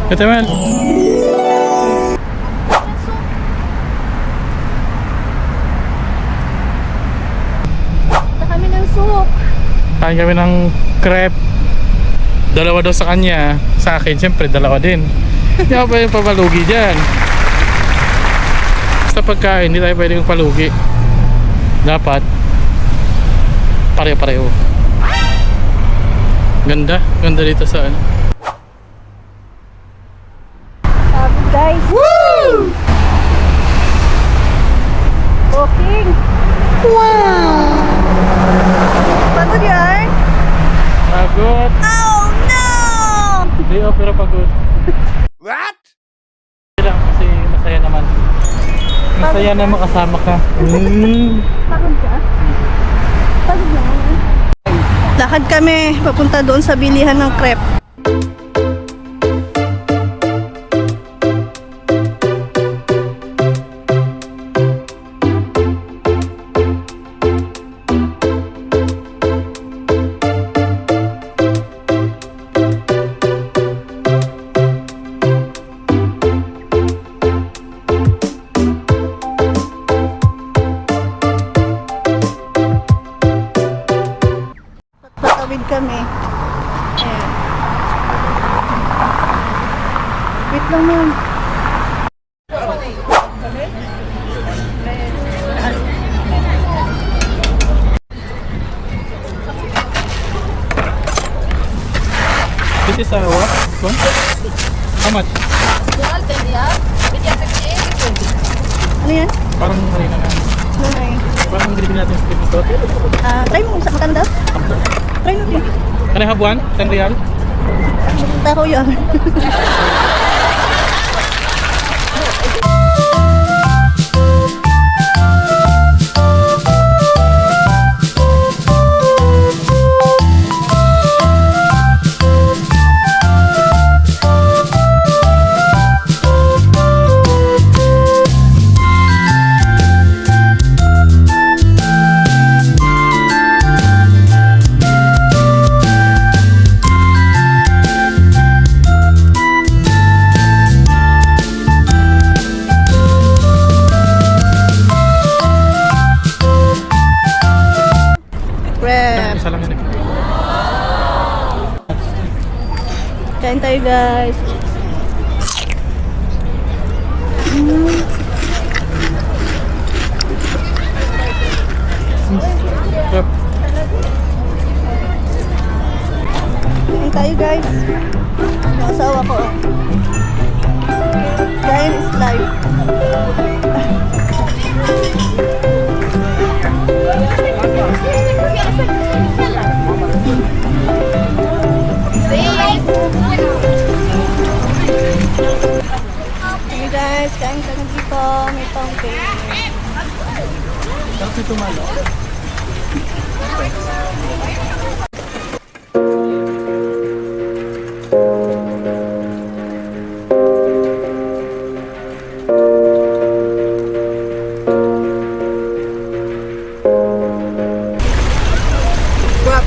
Ito man. Punta kami ng soup. Kain kami ng crepe. Dalawa daw sa kanya. Sa akin, siyempre, dalawa din. Hindi ako pwede papalugi dyan. Basta pagkain, hindi tayo pwede palugi. Dapat pareho-pareho. Ganda. Ganda dito sa ano. Guys. Woo! Walking. Wow! Pagod yan? Pagod. Oh no! Hindi ako pero pagod. What? Hindi lang kasi masaya naman. Masaya na makasama ka. Pagod ka? Pagod naman. Lakad kami papunta doon sa bilihan ng crepe. Tatawid kami. Ayan. Wait lang ma'am. This is what? One? How much? Ano yan? Parang kanina na. Okay. Parang bilhin natin sa dito. Try mo sa magkano daw? Try mo. Can I have one? 10 real? Punta ko yun. Crap. Isa lang yun eh. Kain tayo guys. Yep. Kain tayo guys. Yung asawa ko. Kain is life. Hey guys, kain ka na dito. May fountain. Sarap ito malo. Crap.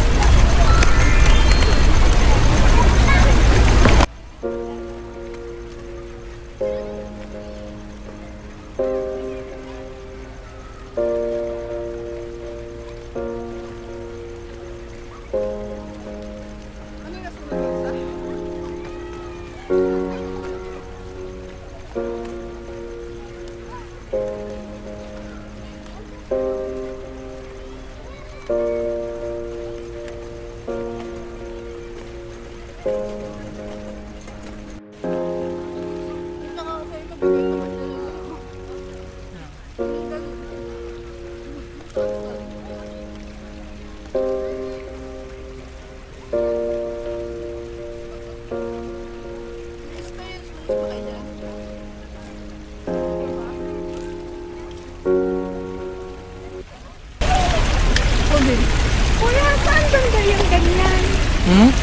Kuya, saan banda yung ganyan?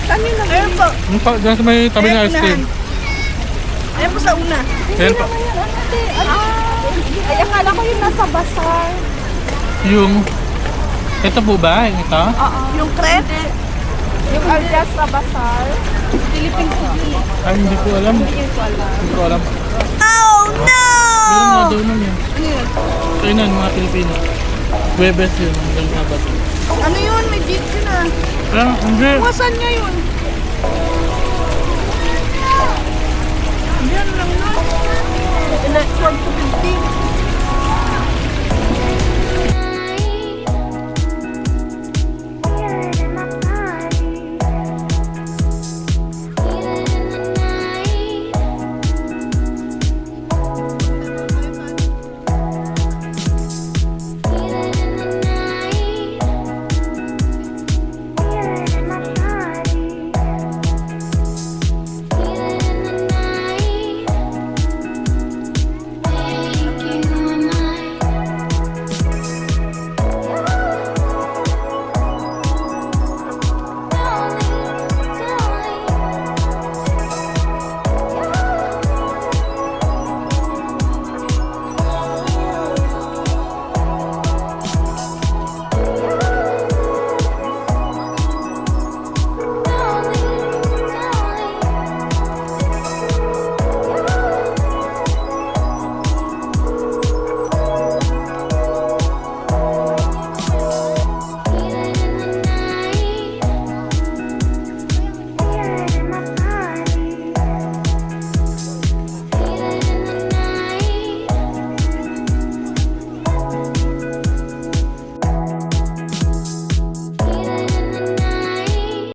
Kami na. Ayun po. Diyan sa may tabi ng ice cream. Ayun po sa una. Ayan pa. Ay, akala ko yung nasa bazaar. Yung... Ito po ba? Yung ito? Oo. Yung crepe? Yung Aljasa Bazaar. Philippine food yun eh. Ay, hindi ko alam. Hindi ko alam. Hindi ko alam. Oh no! Meron mga daw nun yun. Ano yun? Ito yun, mga Pilipino. Webes yun, hanggang Sabado. Ano yun? May jeep yun ah. Ah, hindi. Wasan niya yun? Yan lang nun. 12 to 15.